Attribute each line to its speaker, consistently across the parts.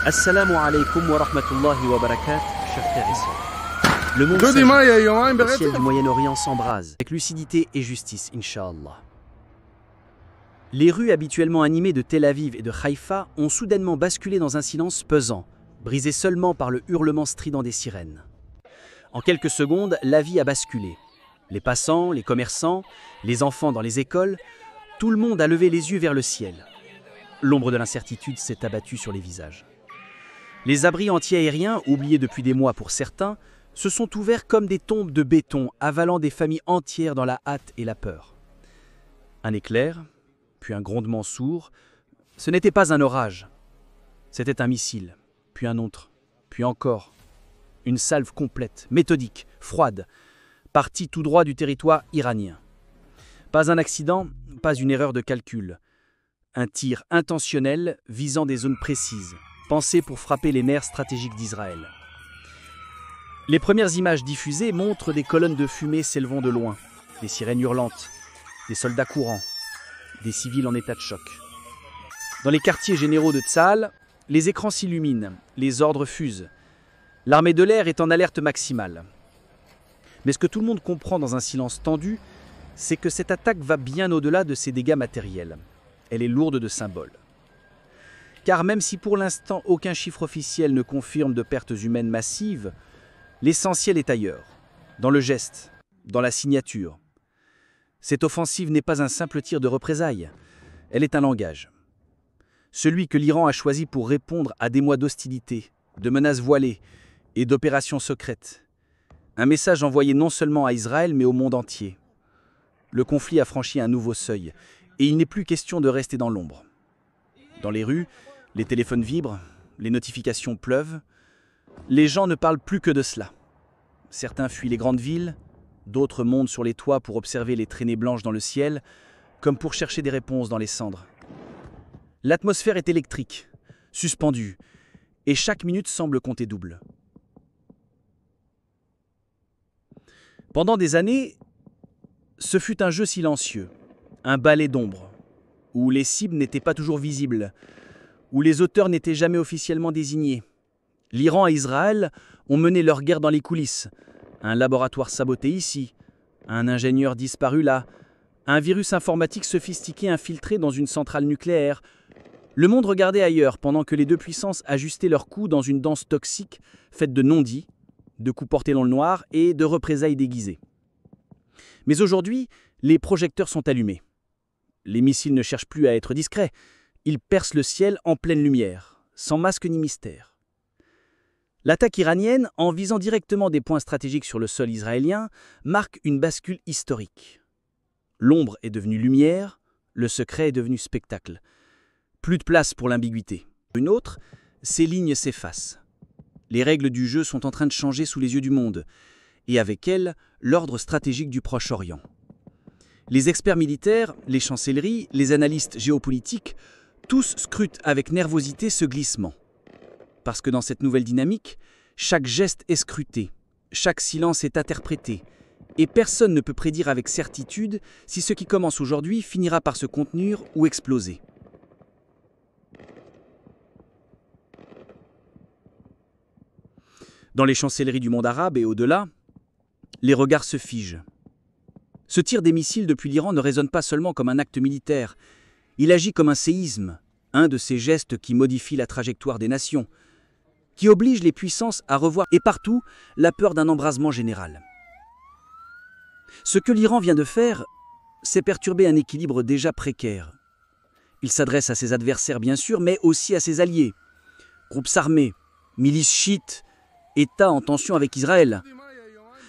Speaker 1: Assalamu alaikum wa rahmatullahi wa barakatuh, chers frères et sœurs. Le monde s'agite, le ciel du Moyen-Orient s'embrase, avec lucidité et justice, Inch'Allah. Les rues habituellement animées de Tel Aviv et de Haïfa ont soudainement basculé dans un silence pesant, brisé seulement par le hurlement strident des sirènes. En quelques secondes, la vie a basculé. Les passants, les commerçants, les enfants dans les écoles, tout le monde a levé les yeux vers le ciel. L'ombre de l'incertitude s'est abattue sur les visages. Les abris anti-aériens, oubliés depuis des mois pour certains, se sont ouverts comme des tombes de béton, avalant des familles entières dans la hâte et la peur. Un éclair, puis un grondement sourd. Ce n'était pas un orage. C'était un missile, puis un autre, puis encore. Une salve complète, méthodique, froide, partie tout droit du territoire iranien. Pas un accident, pas une erreur de calcul. Un tir intentionnel visant des zones précises, pensé pour frapper les nerfs stratégiques d'Israël. Les premières images diffusées montrent des colonnes de fumée s'élevant de loin, des sirènes hurlantes, des soldats courants, des civils en état de choc. Dans les quartiers généraux de Tsahal, les écrans s'illuminent, les ordres fusent. L'armée de l'air est en alerte maximale. Mais ce que tout le monde comprend dans un silence tendu, c'est que cette attaque va bien au-delà de ses dégâts matériels. Elle est lourde de symboles. Car même si pour l'instant aucun chiffre officiel ne confirme de pertes humaines massives, l'essentiel est ailleurs, dans le geste, dans la signature. Cette offensive n'est pas un simple tir de représailles, elle est un langage. Celui que l'Iran a choisi pour répondre à des mois d'hostilité, de menaces voilées et d'opérations secrètes. Un message envoyé non seulement à Israël mais au monde entier. Le conflit a franchi un nouveau seuil et il n'est plus question de rester dans l'ombre. Dans les rues, les téléphones vibrent, les notifications pleuvent. Les gens ne parlent plus que de cela. Certains fuient les grandes villes, d'autres montent sur les toits pour observer les traînées blanches dans le ciel, comme pour chercher des réponses dans les cendres. L'atmosphère est électrique, suspendue, et chaque minute semble compter double. Pendant des années, ce fut un jeu silencieux, un ballet d'ombre, où les cibles n'étaient pas toujours visibles, où les auteurs n'étaient jamais officiellement désignés. L'Iran et Israël ont mené leur guerre dans les coulisses. Un laboratoire saboté ici, un ingénieur disparu là, un virus informatique sophistiqué infiltré dans une centrale nucléaire. Le monde regardait ailleurs pendant que les deux puissances ajustaient leurs coups dans une danse toxique faite de non-dits, de coups portés dans le noir et de représailles déguisées. Mais aujourd'hui, les projecteurs sont allumés. Les missiles ne cherchent plus à être discrets. Ils percent le ciel en pleine lumière, sans masque ni mystère. L'attaque iranienne, en visant directement des points stratégiques sur le sol israélien, marque une bascule historique. L'ombre est devenue lumière, le secret est devenu spectacle. Plus de place pour l'ambiguïté. Une autre, ces lignes s'effacent. Les règles du jeu sont en train de changer sous les yeux du monde, et avec elles, l'ordre stratégique du Proche-Orient. Les experts militaires, les chancelleries, les analystes géopolitiques, tous scrutent avec nervosité ce glissement. Parce que dans cette nouvelle dynamique, chaque geste est scruté, chaque silence est interprété, et personne ne peut prédire avec certitude si ce qui commence aujourd'hui finira par se contenir ou exploser. Dans les chancelleries du monde arabe et au-delà, les regards se figent. Ce tir des missiles depuis l'Iran ne résonne pas seulement comme un acte militaire, il agit comme un séisme, un de ces gestes qui modifient la trajectoire des nations, qui oblige les puissances à revoir et partout la peur d'un embrasement général. Ce que l'Iran vient de faire, c'est perturber un équilibre déjà précaire. Il s'adresse à ses adversaires bien sûr, mais aussi à ses alliés. Groupes armés, milices chiites, États en tension avec Israël.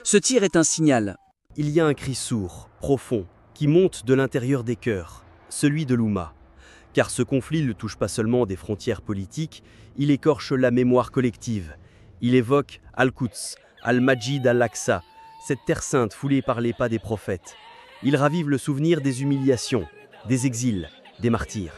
Speaker 1: Ce tir est un signal.
Speaker 2: Il y a un cri sourd, profond, qui monte de l'intérieur des cœurs, celui de l'Oumma. Car ce conflit ne touche pas seulement des frontières politiques, il écorche la mémoire collective. Il évoque Al-Quds, Al-Majid al-Aqsa, cette terre sainte foulée par les pas des prophètes. Il ravive le souvenir des humiliations, des exils, des martyrs.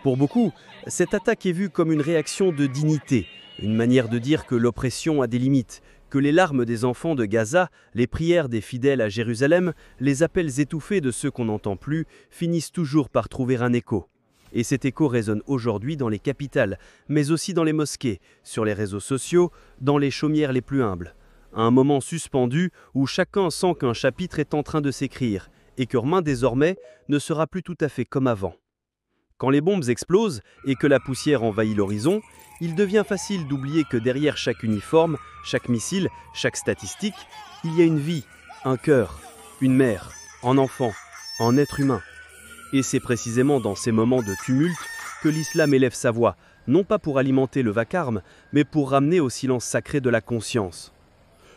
Speaker 2: Pour beaucoup, cette attaque est vue comme une réaction de dignité, une manière de dire que l'oppression a des limites, que les larmes des enfants de Gaza, les prières des fidèles à Jérusalem, les appels étouffés de ceux qu'on n'entend plus, finissent toujours par trouver un écho. Et cet écho résonne aujourd'hui dans les capitales, mais aussi dans les mosquées, sur les réseaux sociaux, dans les chaumières les plus humbles. Un moment suspendu où chacun sent qu'un chapitre est en train de s'écrire et que Romain désormais ne sera plus tout à fait comme avant. Quand les bombes explosent et que la poussière envahit l'horizon, il devient facile d'oublier que derrière chaque uniforme, chaque missile, chaque statistique, il y a une vie, un cœur, une mère, un enfant, un être humain. Et c'est précisément dans ces moments de tumulte que l'islam élève sa voix, non pas pour alimenter le vacarme, mais pour ramener au silence sacré de la conscience.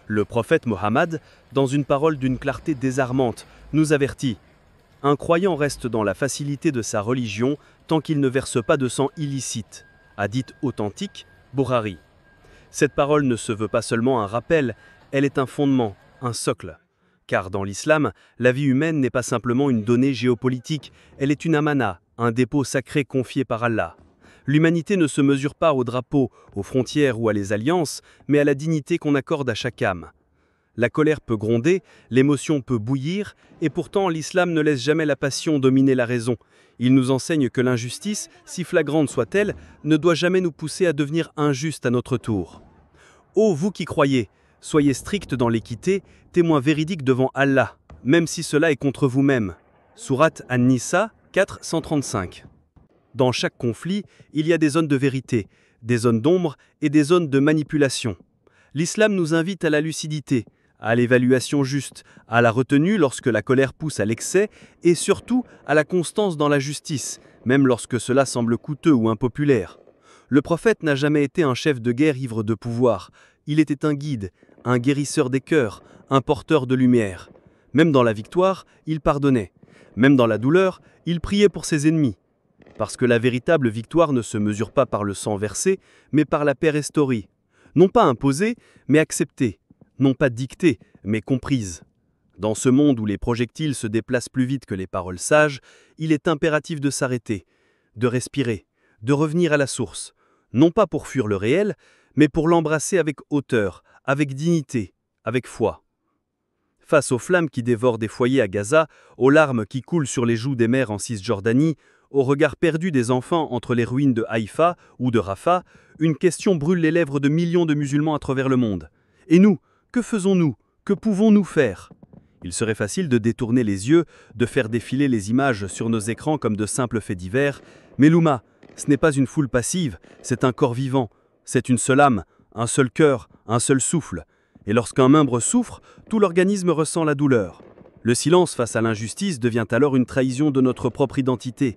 Speaker 2: Le prophète Mohammed, dans une parole d'une clarté désarmante, nous avertit « Un croyant reste dans la facilité de sa religion tant qu'il ne verse pas de sang illicite », hadith authentique, Bukhari. Cette parole ne se veut pas seulement un rappel, elle est un fondement, un socle. Car dans l'islam, la vie humaine n'est pas simplement une donnée géopolitique, elle est une amana, un dépôt sacré confié par Allah. L'humanité ne se mesure pas au drapeau, aux frontières ou à les alliances, mais à la dignité qu'on accorde à chaque âme. La colère peut gronder, l'émotion peut bouillir, et pourtant l'islam ne laisse jamais la passion dominer la raison. Il nous enseigne que l'injustice, si flagrante soit-elle, ne doit jamais nous pousser à devenir injustes à notre tour. Ô vous qui croyez, soyez stricts dans l'équité, témoins véridiques devant Allah, même si cela est contre vous-même. Sourate An-Nisa 4:135. Dans chaque conflit, il y a des zones de vérité, des zones d'ombre et des zones de manipulation. L'islam nous invite à la lucidité, à l'évaluation juste, à la retenue lorsque la colère pousse à l'excès et surtout à la constance dans la justice, même lorsque cela semble coûteux ou impopulaire. Le prophète n'a jamais été un chef de guerre ivre de pouvoir, il était un guide, un guérisseur des cœurs, un porteur de lumière. Même dans la victoire, il pardonnait. Même dans la douleur, il priait pour ses ennemis. Parce que la véritable victoire ne se mesure pas par le sang versé, mais par la paix restaurée. Non pas imposée, mais acceptée. Non pas dictée, mais comprise. Dans ce monde où les projectiles se déplacent plus vite que les paroles sages, il est impératif de s'arrêter, de respirer, de revenir à la source. Non pas pour fuir le réel, mais pour l'embrasser avec hauteur, avec dignité, avec foi. Face aux flammes qui dévorent des foyers à Gaza, aux larmes qui coulent sur les joues des mères en Cisjordanie, au regard perdu des enfants entre les ruines de Haïfa ou de Rafah, une question brûle les lèvres de millions de musulmans à travers le monde. Et nous, que faisons-nous? Que pouvons-nous faire? Il serait facile de détourner les yeux, de faire défiler les images sur nos écrans comme de simples faits divers, mais l'Oumma, ce n'est pas une foule passive, c'est un corps vivant, c'est une seule âme, un seul cœur, un seul souffle. Et lorsqu'un membre souffre, tout l'organisme ressent la douleur. Le silence face à l'injustice devient alors une trahison de notre propre identité.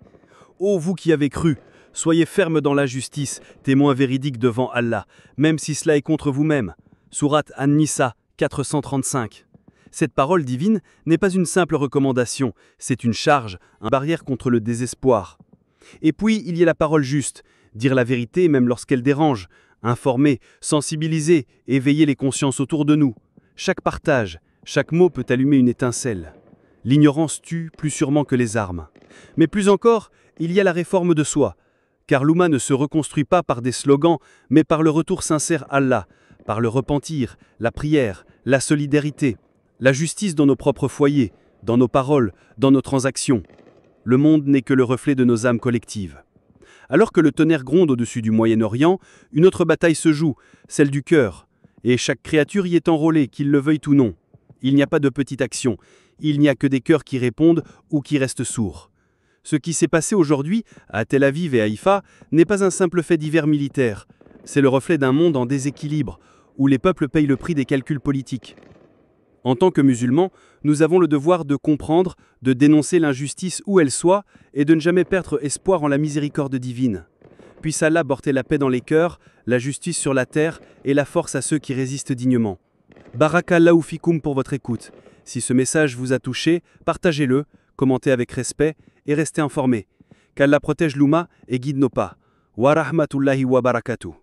Speaker 2: Ô vous qui avez cru, soyez fermes dans la justice, témoins véridiques devant Allah, même si cela est contre vous-même. Sourate An-Nisa 435. Cette parole divine n'est pas une simple recommandation, c'est une charge, une barrière contre le désespoir. Et puis, il y a la parole juste, dire la vérité même lorsqu'elle dérange, informer, sensibiliser, éveiller les consciences autour de nous. Chaque partage, chaque mot peut allumer une étincelle. L'ignorance tue plus sûrement que les armes. Mais plus encore, il y a la réforme de soi, car l'Oumma ne se reconstruit pas par des slogans, mais par le retour sincère à Allah, par le repentir, la prière, la solidarité, la justice dans nos propres foyers, dans nos paroles, dans nos transactions. Le monde n'est que le reflet de nos âmes collectives. Alors que le tonnerre gronde au-dessus du Moyen-Orient, une autre bataille se joue, celle du cœur. Et chaque créature y est enrôlée, qu'il le veuille ou non. Il n'y a pas de petite action, il n'y a que des cœurs qui répondent ou qui restent sourds. Ce qui s'est passé aujourd'hui, à Tel Aviv et Haïfa, n'est pas un simple fait divers militaire. C'est le reflet d'un monde en déséquilibre, où les peuples payent le prix des calculs politiques. En tant que musulmans, nous avons le devoir de comprendre, de dénoncer l'injustice où elle soit, et de ne jamais perdre espoir en la miséricorde divine. Puisse Allah porter la paix dans les cœurs, la justice sur la terre et la force à ceux qui résistent dignement. Barakallahu fikoum pour votre écoute. Si ce message vous a touché, partagez-le, commentez avec respect et restez informés. Qu'Allah protège l'Oumma et guide nos pas. Wa rahmatullahi wa barakatuh.